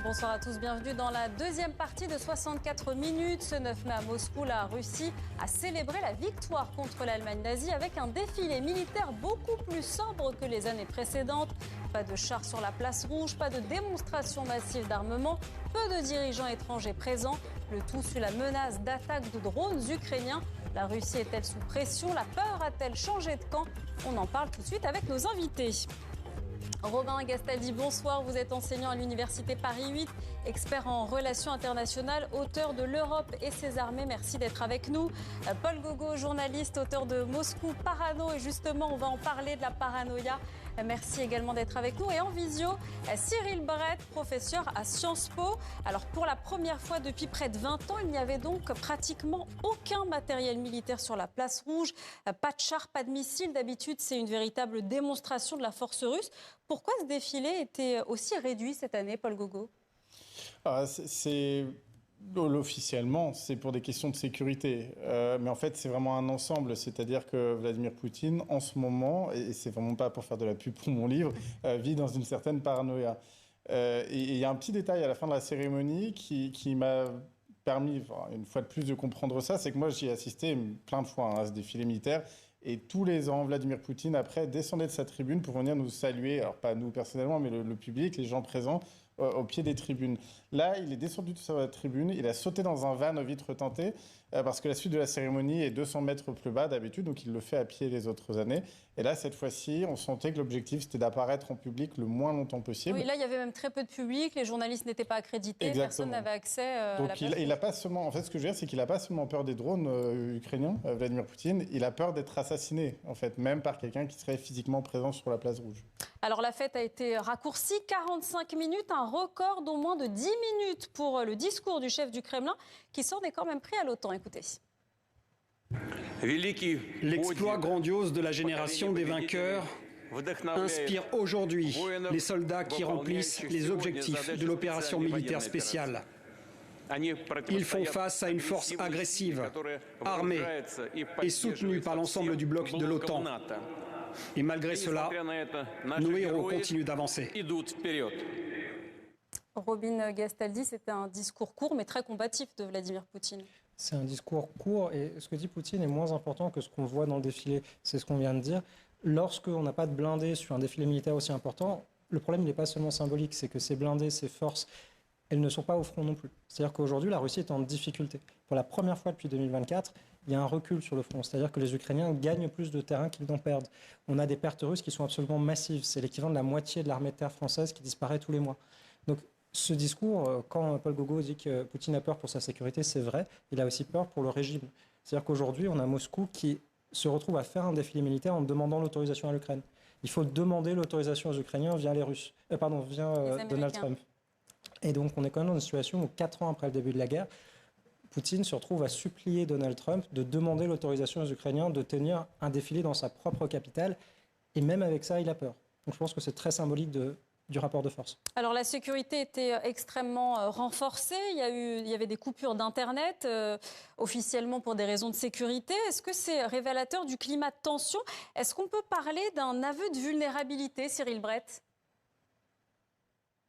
Bonsoir à tous, bienvenue dans la deuxième partie de 64 minutes. Ce 9 mai à Moscou, la Russie a célébré la victoire contre l'Allemagne nazie avec un défilé militaire beaucoup plus sobre que les années précédentes. Pas de chars sur la place rouge, pas de démonstration massive d'armement, peu de dirigeants étrangers présents. Le tout sous la menace d'attaques de drones ukrainiens. La Russie est-elle sous pression? La peur a-t-elle changé de camp? On en parle tout de suite avec nos invités. Robin Gastaldi, bonsoir. Vous êtes enseignant à l'Université Paris 8, expert en relations internationales, auteur de L'Europe et ses armées. Merci d'être avec nous. Paul Gogo, journaliste, auteur de Moscou Parano. Et justement, on va en parler de la paranoïa. Merci également d'être avec nous. Et en visio, Cyril Brett, professeur à Sciences Po. Alors, pour la première fois depuis près de 20 ans, il n'y avait donc pratiquement aucun matériel militaire sur la place rouge. Pas de chars, pas de missiles. D'habitude, c'est une véritable démonstration de la force russe. Pourquoi ce défilé était aussi réduit cette année, Paul Gogo? Officiellement, c'est pour des questions de sécurité. Mais en fait, c'est vraiment un ensemble. C'est-à-dire que Vladimir Poutine, en ce moment, et c'est vraiment pas pour faire de la pub pour mon livre, vit dans une certaine paranoïa. Et il y a un petit détail à la fin de la cérémonie qui m'a permis, une fois de plus, de comprendre ça. C'est que moi, j'y ai assisté plein de fois à ce défilé militaire. Et tous les ans, Vladimir Poutine, après, descendait de sa tribune pour venir nous saluer. Alors, pas nous personnellement, mais le public, les gens présents, au pied des tribunes. Là, il est descendu de sa tribune, il a sauté dans un van aux vitres teintées, parce que la suite de la cérémonie est 200 mètres plus bas d'habitude, donc il le fait à pied les autres années. Et là, cette fois-ci, on sentait que l'objectif, c'était d'apparaître en public le moins longtemps possible. Oui, là, il y avait même très peu de public, les journalistes n'étaient pas accrédités, Exactement. Personne n'avait accès à donc la place. il a pas seulement, en fait, ce que je veux dire, c'est qu'il n'a pas seulement peur des drones ukrainiens, Vladimir Poutine, il a peur d'être assassiné, en fait, même par quelqu'un qui serait physiquement présent sur la place rouge. Alors la fête a été raccourcie, 45 minutes, un record d'au moins de 10 minutes pour le discours du chef du Kremlin qui s'en est quand même pris à l'OTAN. Écoutez. L'exploit grandiose de la génération des vainqueurs inspire aujourd'hui les soldats qui remplissent les objectifs de l'opération militaire spéciale. Ils font face à une force agressive, armée et soutenue par l'ensemble du bloc de l'OTAN. Et malgré cela, nos héros continuent d'avancer. Robin Gastaldi, c'était un discours court mais très combatif de Vladimir Poutine. C'est un discours court et ce que dit Poutine est moins important que ce qu'on voit dans le défilé. C'est ce qu'on vient de dire. Lorsqu'on n'a pas de blindés sur un défilé militaire aussi important, le problème n'est pas seulement symbolique, c'est que ces blindés, ces forces, elles ne sont pas au front non plus. C'est-à-dire qu'aujourd'hui, la Russie est en difficulté. Pour la première fois depuis 2024, il y a un recul sur le front. C'est-à-dire que les Ukrainiens gagnent plus de terrain qu'ils n'en perdent. On a des pertes russes qui sont absolument massives. C'est l'équivalent de la moitié de l'armée de terre française qui disparaît tous les mois. Donc ce discours, quand Paul Gogo dit que Poutine a peur pour sa sécurité, c'est vrai. Il a aussi peur pour le régime. C'est-à-dire qu'aujourd'hui, on a Moscou qui se retrouve à faire un défilé militaire en demandant l'autorisation à l'Ukraine. Il faut demander l'autorisation aux Ukrainiens via les Russes. Via Donald Trump. Et donc, on est quand même dans une situation où 4 ans après le début de la guerre, Poutine se retrouve à supplier Donald Trump de demander l'autorisation aux Ukrainiens de tenir un défilé dans sa propre capitale. Et même avec ça, il a peur. Donc, je pense que c'est très symbolique du rapport de force. Alors, la sécurité était extrêmement renforcée. Il y avait des coupures d'Internet, officiellement pour des raisons de sécurité. Est-ce que c'est révélateur du climat de tension? Est-ce qu'on peut parler d'un aveu de vulnérabilité, Cyril Brett?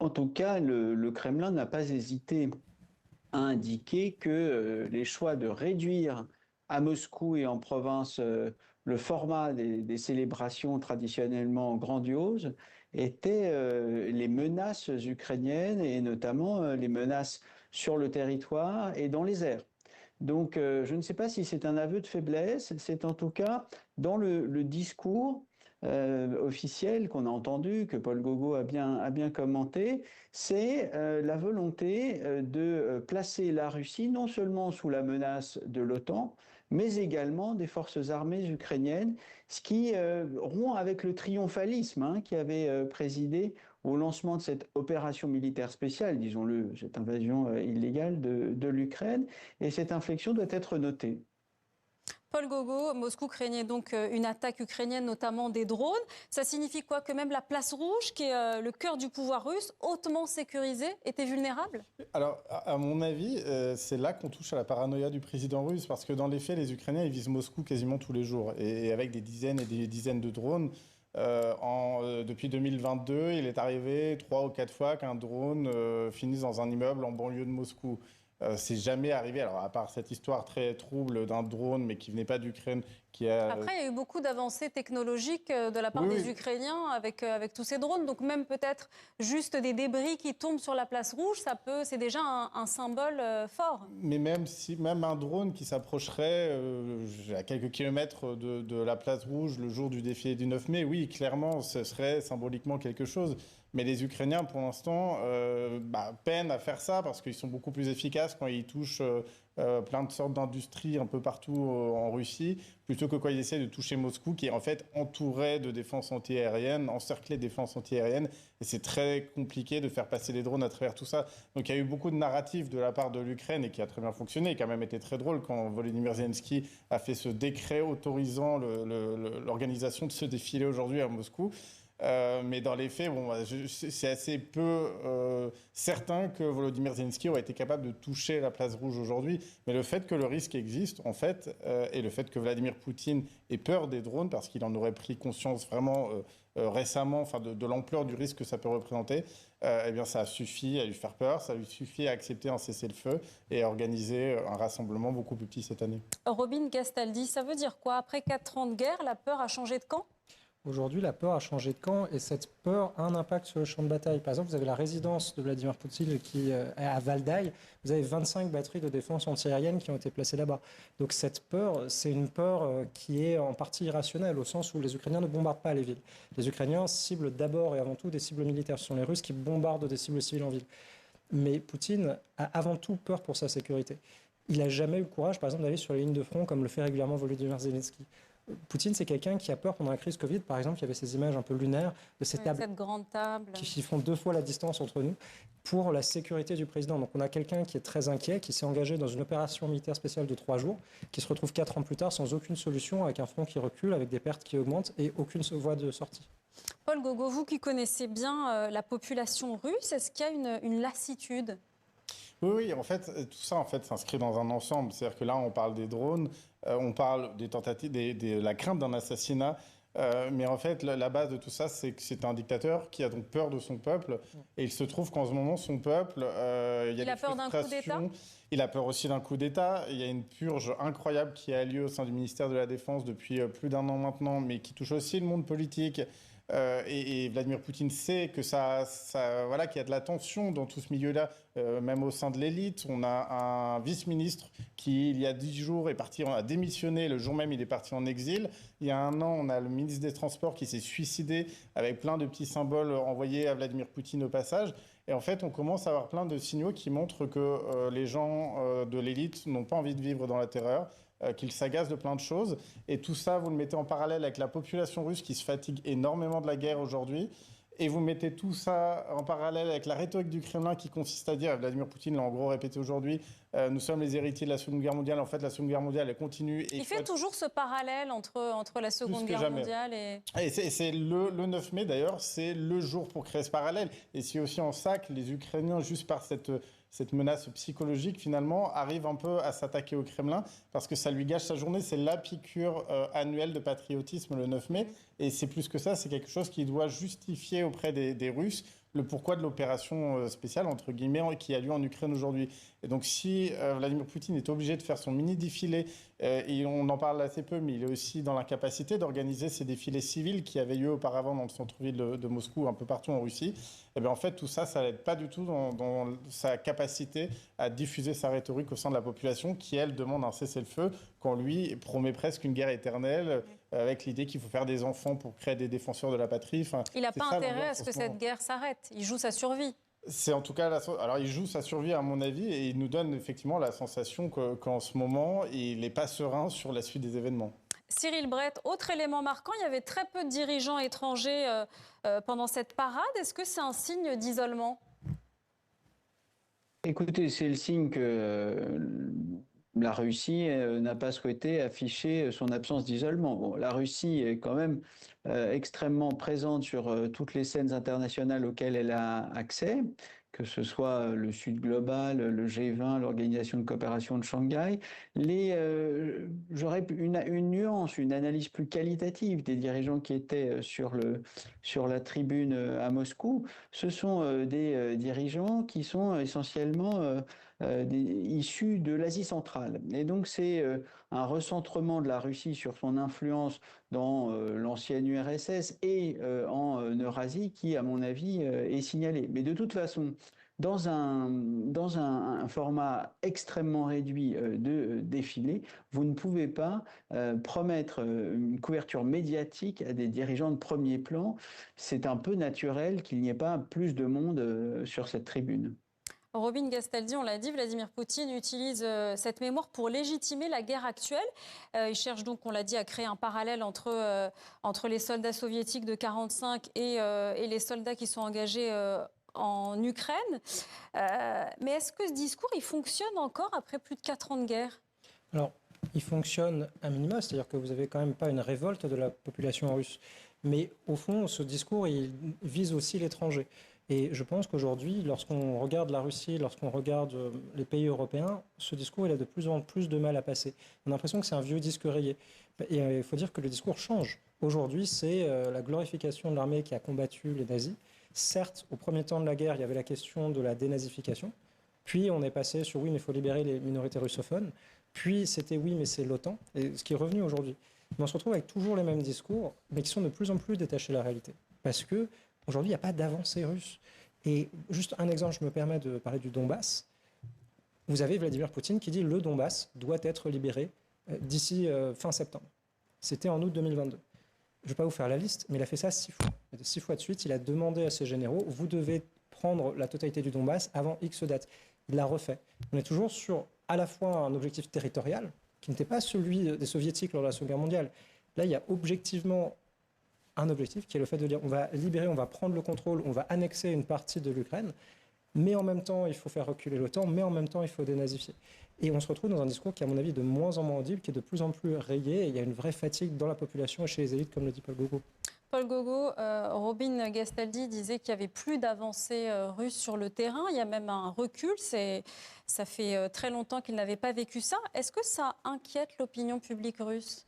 En tout cas, le Kremlin n'a pas hésité à indiquer que les choix de réduire à Moscou et en province le format des célébrations traditionnellement grandioses étaient les menaces ukrainiennes et notamment les menaces sur le territoire et dans les airs. Donc je ne sais pas si c'est un aveu de faiblesse, c'est en tout cas dans le discours officiel qu'on a entendu, que Paul Gogo a bien commenté, c'est la volonté de placer la Russie non seulement sous la menace de l'OTAN, mais également des forces armées ukrainiennes, ce qui rompt avec le triomphalisme qui avait présidé au lancement de cette opération militaire spéciale, disons-le, cette invasion illégale de l'Ukraine, et cette inflexion doit être notée. Paul Gogo, Moscou craignait donc une attaque ukrainienne, notamment des drones. Ça signifie quoi? Que même la place rouge, qui est le cœur du pouvoir russe, hautement sécurisée, était vulnérable? Alors, à mon avis, c'est là qu'on touche à la paranoïa du président russe, parce que dans les faits, les Ukrainiens, ils visent Moscou quasiment tous les jours, et avec des dizaines et des dizaines de drones. Depuis 2022, il est arrivé 3 ou 4 fois qu'un drone finisse dans un immeuble en banlieue de Moscou. C'est jamais arrivé, alors à part cette histoire très trouble d'un drone, mais qui venait pas d'Ukraine, qui a... Après, il y a eu beaucoup d'avancées technologiques de la part des Ukrainiens avec tous ces drones. Donc même peut-être juste des débris qui tombent sur la place rouge, c'est déjà un symbole fort. Mais même un drone qui s'approcherait à quelques kilomètres de la place rouge le jour du défilé du 9 mai, oui, clairement, ce serait symboliquement quelque chose. Mais les Ukrainiens, pour l'instant, peinent à faire ça parce qu'ils sont beaucoup plus efficaces quand ils touchent plein de sortes d'industries un peu partout en Russie, plutôt que quand ils essaient de toucher Moscou, qui est en fait entouré de défense antiaérienne, encerclé de défense antiaérienne. Et c'est très compliqué de faire passer les drones à travers tout ça. Donc il y a eu beaucoup de narratifs de la part de l'Ukraine et qui a très bien fonctionné, et qui a même été très drôle quand Volodymyr Zelensky a fait ce décret autorisant l'organisation de ce défilé aujourd'hui à Moscou. Mais dans les faits, c'est assez peu certain que Volodymyr Zelensky aurait été capable de toucher la place rouge aujourd'hui. Mais le fait que le risque existe, en fait, et le fait que Vladimir Poutine ait peur des drones, parce qu'il en aurait pris conscience vraiment récemment, de l'ampleur du risque que ça peut représenter, eh bien, ça suffit à lui faire peur, ça lui suffit à accepter un cessez-le-feu et à organiser un rassemblement beaucoup plus petit cette année. Robin Castaldi, ça veut dire quoi? Après 4 ans de guerre, la peur a changé de camp? Aujourd'hui, la peur a changé de camp et cette peur a un impact sur le champ de bataille. Par exemple, vous avez la résidence de Vladimir Poutine qui est à Valdai. Vous avez 25 batteries de défense antiaérienne qui ont été placées là-bas. Donc cette peur, c'est une peur qui est en partie irrationnelle au sens où les Ukrainiens ne bombardent pas les villes. Les Ukrainiens ciblent d'abord et avant tout des cibles militaires. Ce sont les Russes qui bombardent des cibles civiles en ville. Mais Poutine a avant tout peur pour sa sécurité. Il n'a jamais eu le courage, par exemple, d'aller sur les lignes de front comme le fait régulièrement Volodymyr Zelensky. Poutine, c'est quelqu'un qui a peur pendant la crise Covid. Par exemple, il y avait ces images un peu lunaires de ces tables cette grande table qui font 2 fois la distance entre nous pour la sécurité du président. Donc on a quelqu'un qui est très inquiet, qui s'est engagé dans une opération militaire spéciale de 3 jours, qui se retrouve 4 ans plus tard sans aucune solution, avec un front qui recule, avec des pertes qui augmentent et aucune voie de sortie. Paul Gogo, vous qui connaissez bien la population russe, est-ce qu'il y a une lassitude ? Oui, en fait, tout ça s'inscrit dans un ensemble. C'est-à-dire que là, on parle des drones, on parle des tentatives, de la crainte d'un assassinat. Mais en fait, la base de tout ça, c'est que c'est un dictateur qui a donc peur de son peuple. Et il se trouve qu'en ce moment, son peuple, il a peur d'un coup d'État. Il a peur aussi d'un coup d'État. Il y a une purge incroyable qui a lieu au sein du ministère de la Défense depuis plus d'1 an maintenant, mais qui touche aussi le monde politique. Et Vladimir Poutine sait que qu'il y a de la tension dans tout ce milieu-là, même au sein de l'élite. On a un vice-ministre qui, il y a 10 jours, a démissionné. Le jour même, il est parti en exil. Il y a 1 an, on a le ministre des Transports qui s'est suicidé avec plein de petits symboles envoyés à Vladimir Poutine au passage. Et en fait, on commence à avoir plein de signaux qui montrent que les gens de l'élite n'ont pas envie de vivre dans la terreur, qu'ils s'agacent de plein de choses. Et tout ça, vous le mettez en parallèle avec la population russe qui se fatigue énormément de la guerre aujourd'hui. Et vous mettez tout ça en parallèle avec la rhétorique du Kremlin qui consiste à dire, Vladimir Poutine l'a en gros répété aujourd'hui, nous sommes les héritiers de la Seconde Guerre mondiale. En fait, la Seconde Guerre mondiale, elle continue. Et il fait toujours ce parallèle entre la Seconde Guerre mondiale et... Et c'est le 9 mai, d'ailleurs, c'est le jour pour créer ce parallèle. Et c'est aussi en ça que les Ukrainiens, juste par cette menace psychologique, finalement, arrive un peu à s'attaquer au Kremlin parce que ça lui gâche sa journée. C'est la piqûre annuelle de patriotisme le 9 mai. Et c'est plus que ça, c'est quelque chose qui doit justifier auprès des Russes le pourquoi de l'opération spéciale, entre guillemets, qui a lieu en Ukraine aujourd'hui. Et donc si Vladimir Poutine est obligé de faire son mini-défilé, et on en parle assez peu, mais il est aussi dans l'incapacité d'organiser ces défilés civils qui avaient lieu auparavant dans le centre-ville de Moscou, un peu partout en Russie, et bien en fait tout ça, ça n'aide pas du tout dans sa capacité à diffuser sa rhétorique au sein de la population qui, elle, demande un cessez-le-feu, quand lui promet presque une guerre éternelle, avec l'idée qu'il faut faire des enfants pour créer des défenseurs de la patrie. Enfin, il n'a pas intérêt à ce que cette guerre s'arrête. Il joue sa survie. C'est en tout cas alors il joue sa survie à mon avis et il nous donne effectivement la sensation qu'en ce moment il n'est pas serein sur la suite des événements. Cyril Brett, autre élément marquant, il y avait très peu de dirigeants étrangers pendant cette parade. Est-ce que c'est un signe d'isolement ? Écoutez, c'est le signe que la Russie n'a pas souhaité afficher son absence d'isolement. Bon, la Russie est quand même extrêmement présente sur toutes les scènes internationales auxquelles elle a accès. que ce soit le Sud global, le G20, l'Organisation de coopération de Shanghai. J'aurais une nuance, une analyse plus qualitative des dirigeants qui étaient sur la tribune à Moscou. Ce sont des dirigeants qui sont essentiellement issus de l'Asie centrale. Et donc c'est un recentrement de la Russie sur son influence dans l'ancienne URSS et en Eurasie qui, à mon avis, est signalé. Mais de toute façon, dans un format extrêmement réduit de défilé, vous ne pouvez pas promettre une couverture médiatique à des dirigeants de premier plan. C'est un peu naturel qu'il n'y ait pas plus de monde sur cette tribune. Robin Gastaldi, on l'a dit, Vladimir Poutine utilise cette mémoire pour légitimer la guerre actuelle. Il cherche donc, on l'a dit, à créer un parallèle entre les soldats soviétiques de 1945 et les soldats qui sont engagés en Ukraine. Mais est-ce que ce discours, il fonctionne encore après plus de 4 ans de guerre ? Alors, il fonctionne à minima, c'est-à-dire que vous n'avez quand même pas une révolte de la population russe. Mais au fond, ce discours, il vise aussi l'étranger. Et je pense qu'aujourd'hui, lorsqu'on regarde la Russie, lorsqu'on regarde les pays européens, ce discours, il a de plus en plus de mal à passer. On a l'impression que c'est un vieux disque rayé. Et il faut dire que le discours change. Aujourd'hui, c'est la glorification de l'armée qui a combattu les nazis. Certes, au premier temps de la guerre, il y avait la question de la dénazification. Puis on est passé sur oui, mais il faut libérer les minorités russophones. Puis c'était oui, mais c'est l'OTAN. Et ce qui est revenu aujourd'hui. Mais on se retrouve avec toujours les mêmes discours, mais qui sont de plus en plus détachés de la réalité. Parce que aujourd'hui, il n'y a pas d'avancée russe. Et juste un exemple, je me permets de parler du Donbass. Vous avez Vladimir Poutine qui dit le Donbass doit être libéré d'ici fin septembre. C'était en août 2022. Je ne vais pas vous faire la liste, mais il a fait ça 6 fois. 6 fois de suite, il a demandé à ses généraux, vous devez prendre la totalité du Donbass avant X date. Il l'a refait. On est toujours sur à la fois un objectif territorial, qui n'était pas celui des soviétiques lors de la Seconde Guerre mondiale. Là, il y a objectivement un objectif qui est le fait de dire on va libérer, on va prendre le contrôle, on va annexer une partie de l'Ukraine, mais en même temps, il faut faire reculer l'OTAN, mais en même temps, il faut dénazifier. Et on se retrouve dans un discours qui, à mon avis, est de moins en moins audible, qui est de plus en plus rayé, et il y a une vraie fatigue dans la population et chez les élites, comme le dit Paul Gogo. Paul Gogo, Robin Gastaldi disait qu'il n'y avait plus d'avancée russe sur le terrain, il y a même un recul, ça fait très longtemps qu'il n'avait pas vécu ça. Est-ce que ça inquiète l'opinion publique russe ?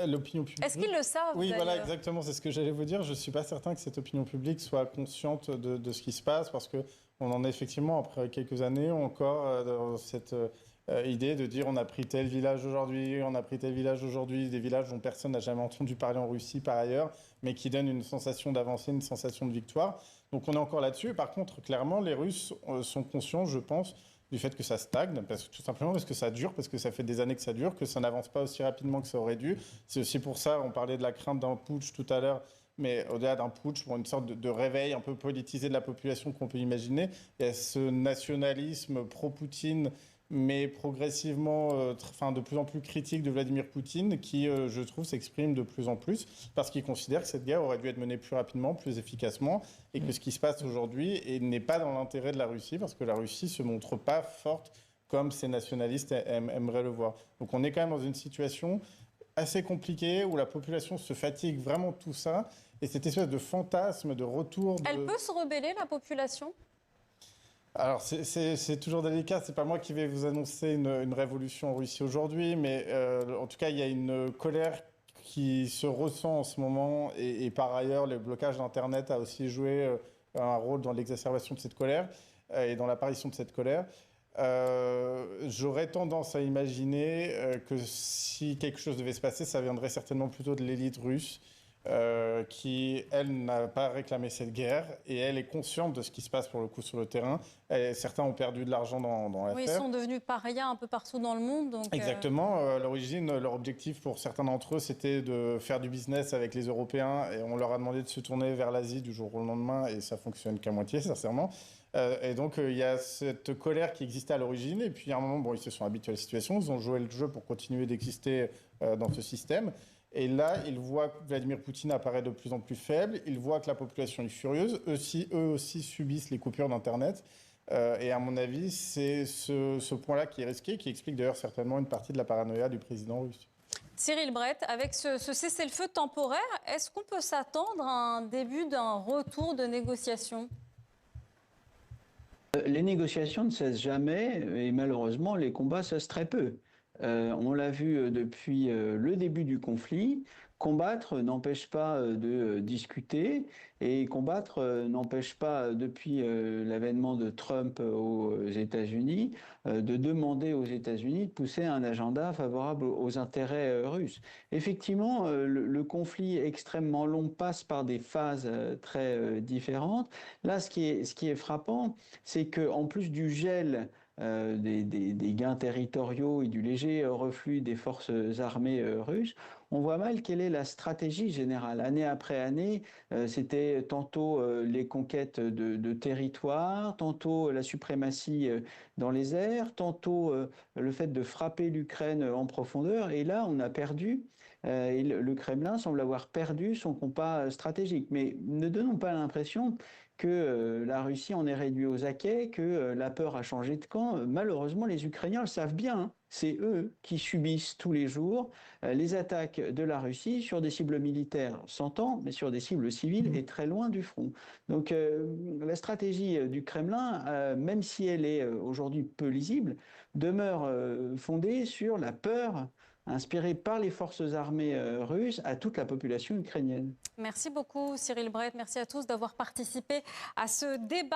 L'opinion publique. Est-ce qu'ils le savent ? Oui, voilà, exactement, c'est ce que j'allais vous dire. Je ne suis pas certain que cette opinion publique soit consciente de ce qui se passe, parce qu'on en est effectivement, après quelques années, encore dans cette idée de dire on a pris tel village aujourd'hui, on a pris tel village aujourd'hui, des villages dont personne n'a jamais entendu parler en Russie par ailleurs, mais qui donnent une sensation d'avancée, une sensation de victoire. Donc on est encore là-dessus. Par contre, clairement, les Russes sont conscients, je pense, du fait que ça stagne, tout simplement parce que ça dure, parce que ça fait des années que ça dure, que ça n'avance pas aussi rapidement que ça aurait dû. C'est aussi pour ça, on parlait de la crainte d'un putsch tout à l'heure, mais au-delà d'un putsch, pour une sorte de réveil un peu politisé de la population qu'on peut imaginer, il y a ce nationalisme pro-Poutine, mais progressivement, de plus en plus critique de Vladimir Poutine, qui, je trouve, s'exprime de plus en plus, parce qu'il considère que cette guerre aurait dû être menée plus rapidement, plus efficacement, et que ce qui se passe aujourd'hui n'est pas dans l'intérêt de la Russie, parce que la Russie ne se montre pas forte comme ces nationalistes aimeraient le voir. Donc on est quand même dans une situation assez compliquée, où la population se fatigue vraiment de tout ça, et cette espèce de fantasme de retour... Elle peut se rebeller, la population ? Alors, c'est toujours délicat. C'est pas moi qui vais vous annoncer une révolution en Russie aujourd'hui, mais en tout cas, il y a une colère qui se ressent en ce moment. Et par ailleurs, le blocage d'Internet a aussi joué un rôle dans l'exacerbation de cette colère et dans l'apparition de cette colère. J'aurais tendance à imaginer que si quelque chose devait se passer, ça viendrait certainement plutôt de l'élite russe. Qui, elle, n'a pas réclamé cette guerre et elle est consciente de ce qui se passe pour le coup sur le terrain. Et certains ont perdu de l'argent dans l'affaire. Oui, ils sont devenus parias un peu partout dans le monde. Donc Exactement. À l'origine, leur objectif pour certains d'entre eux, c'était de faire du business avec les Européens et on leur a demandé de se tourner vers l'Asie du jour au lendemain et ça fonctionne qu'à moitié, sincèrement. Et donc, il y a cette colère qui existait à l'origine et puis à un moment, ils se sont habitués à la situation, ils ont joué le jeu pour continuer d'exister dans ce système. Et là, ils voient que Vladimir Poutine apparaît de plus en plus faible. Ils voient que la population est furieuse. Eux aussi subissent les coupures d'Internet. Et à mon avis, c'est ce point-là qui est risqué, qui explique d'ailleurs certainement une partie de la paranoïa du président russe. Cyril Brett, avec ce cessez-le-feu temporaire, est-ce qu'on peut s'attendre à un début d'un retour de négociations ? Les négociations ne cessent jamais et malheureusement les combats cessent très peu. On l'a vu depuis le début du conflit. Combattre n'empêche pas de discuter et combattre n'empêche pas, depuis l'avènement de Trump aux États-Unis, de demander aux États-Unis de pousser un agenda favorable aux intérêts russes. Effectivement, le conflit extrêmement long passe par des phases très différentes. Là, ce qui est frappant, c'est qu'en plus du gel des gains territoriaux et du léger reflux des forces armées russes, on voit mal quelle est la stratégie générale. Année après année, c'était tantôt les conquêtes de territoires, tantôt la suprématie dans les airs, tantôt le fait de frapper l'Ukraine en profondeur. Et là, on a perdu. Et le Kremlin semble avoir perdu son compas stratégique. Mais ne donnons pas l'impression que la Russie en est réduite aux acquêts, que la peur a changé de camp. Malheureusement, les Ukrainiens le savent bien. Hein. C'est eux qui subissent tous les jours les attaques de la Russie sur des cibles militaires, s'entend, mais sur des cibles civiles et très loin du front. Donc la stratégie du Kremlin, même si elle est aujourd'hui peu lisible, demeure fondée sur la peur inspirée par les forces armées russes à toute la population ukrainienne. Merci beaucoup Cyril Brett, merci à tous d'avoir participé à ce débat.